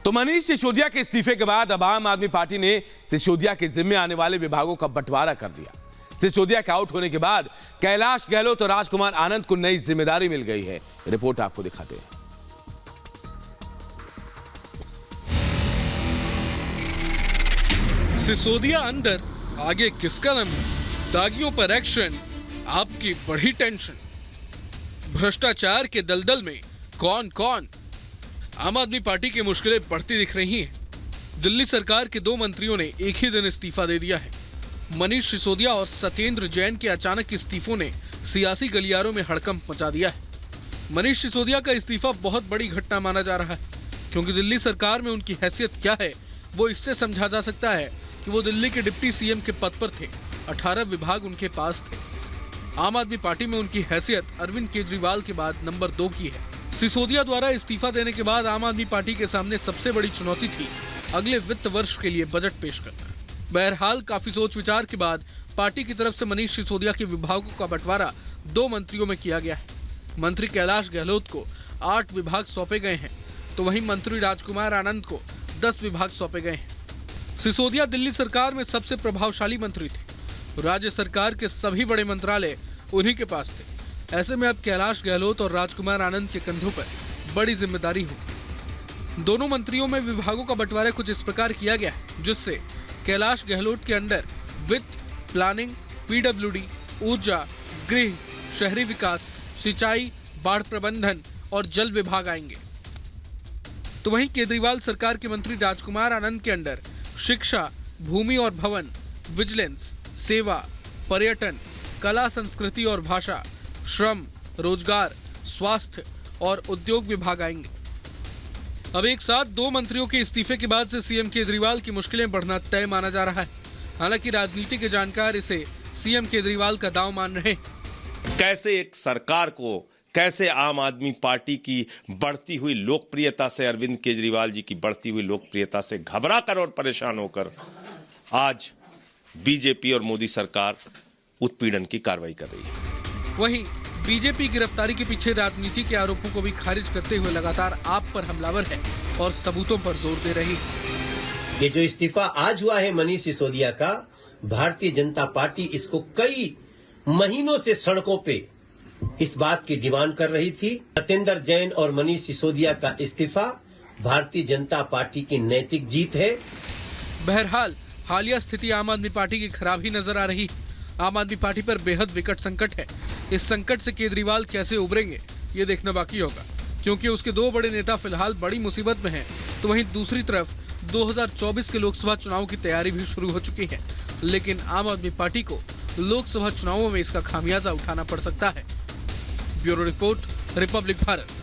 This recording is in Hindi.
तो मनीष सिसोदिया के इस्तीफे के बाद अब आम आदमी पार्टी ने सिसोदिया के जिम्मे आने वाले विभागों का बंटवारा कर दिया। सिसोदिया के आउट होने के बाद कैलाश गहलोत और राजकुमार आनंद को नई जिम्मेदारी मिल गई है। रिपोर्ट आपको दिखाते हैं। सिसोदिया अंदर, आगे किसका नंबर? दागियों पर एक्शन, आपकी बड़ी टेंशन। भ्रष्टाचार के दलदल में कौन कौन? आम आदमी पार्टी की मुश्किलें बढ़ती दिख रही हैं। दिल्ली सरकार के 2 मंत्रियों ने एक ही दिन इस्तीफा दे दिया है। मनीष सिसोदिया और सत्येंद्र जैन के अचानक इस्तीफों ने सियासी गलियारों में हड़कंप मचा दिया है। मनीष सिसोदिया का इस्तीफा बहुत बड़ी घटना माना जा रहा है, क्योंकि दिल्ली सरकार में उनकी हैसियत क्या है वो इससे समझा जा सकता है कि वो दिल्ली के डिप्टी सीएम के पद पर थे। 18 विभाग उनके पास थे। आम आदमी पार्टी में उनकी हैसियत अरविंद केजरीवाल के बाद नंबर 2 की है। सिसोदिया द्वारा इस्तीफा देने के बाद आम आदमी पार्टी के सामने सबसे बड़ी चुनौती थी अगले वित्त वर्ष के लिए बजट पेश करना। बहरहाल काफी सोच विचार के बाद पार्टी की तरफ से मनीष सिसोदिया के विभागों का बंटवारा 2 मंत्रियों में किया गया है। मंत्री कैलाश गहलोत को 8 विभाग सौंपे गए हैं, तो वहीं मंत्री राजकुमार आनंद को 10 विभाग सौंपे गए हैं। सिसोदिया दिल्ली सरकार में सबसे प्रभावशाली मंत्री थे। राज्य सरकार के सभी बड़े मंत्रालय उन्हीं के पास थे। ऐसे में अब कैलाश गहलोत और राजकुमार आनंद के कंधों पर बड़ी जिम्मेदारी होगी। दोनों मंत्रियों में विभागों का बंटवारा कुछ इस प्रकार किया गया है, जिससे कैलाश गहलोत के अंडर वित्त, प्लानिंग, पीडब्ल्यूडी, ऊर्जा, गृह, शहरी विकास, सिंचाई, बाढ़ प्रबंधन और जल विभाग आएंगे। तो वहीं केजरीवाल सरकार के मंत्री राजकुमार आनंद के अंडर शिक्षा, भूमि और भवन, विजिलेंस, सेवा, पर्यटन, कला संस्कृति और भाषा, श्रम, रोजगार, स्वास्थ्य और उद्योग विभाग आएंगे। अब एक साथ 2 मंत्रियों के इस्तीफे के बाद से सीएम केजरीवाल की मुश्किलें बढ़ना तय माना जा रहा है। हालांकि राजनीति के जानकार इसे सीएम केजरीवाल का दांव मान रहे हैं। कैसे एक सरकार को, कैसे आम आदमी पार्टी की बढ़ती हुई लोकप्रियता से, अरविंद केजरीवाल जी की बढ़ती हुई लोकप्रियता से घबरा कर और परेशान होकर आज बीजेपी और मोदी सरकार उत्पीड़न की कार्रवाई कर रही है। वहीं बीजेपी गिरफ्तारी के पीछे राजनीति के आरोपों को भी खारिज करते हुए लगातार आप पर हमलावर है और सबूतों पर जोर दे रही है। ये जो इस्तीफा आज हुआ है मनीष सिसोदिया का, भारतीय जनता पार्टी इसको कई महीनों से सड़कों पे इस बात की डिमांड कर रही थी। सत्येंद्र जैन और मनीष सिसोदिया का इस्तीफा भारतीय जनता पार्टी की नैतिक जीत है। बहरहाल हालिया स्थिति आम आदमी पार्टी की खराब ही नजर आ रही। आम आदमी पार्टी पर बेहद विकट संकट है। इस संकट से केजरीवाल कैसे उबरेंगे ये देखना बाकी होगा, क्योंकि उसके 2 बड़े नेता फिलहाल बड़ी मुसीबत में हैं। तो वहीं दूसरी तरफ 2024 के लोकसभा चुनाव की तैयारी भी शुरू हो चुकी है, लेकिन आम आदमी पार्टी को लोकसभा चुनावों में इसका खामियाजा उठाना पड़ सकता है। Bureau report, Republic Bharat.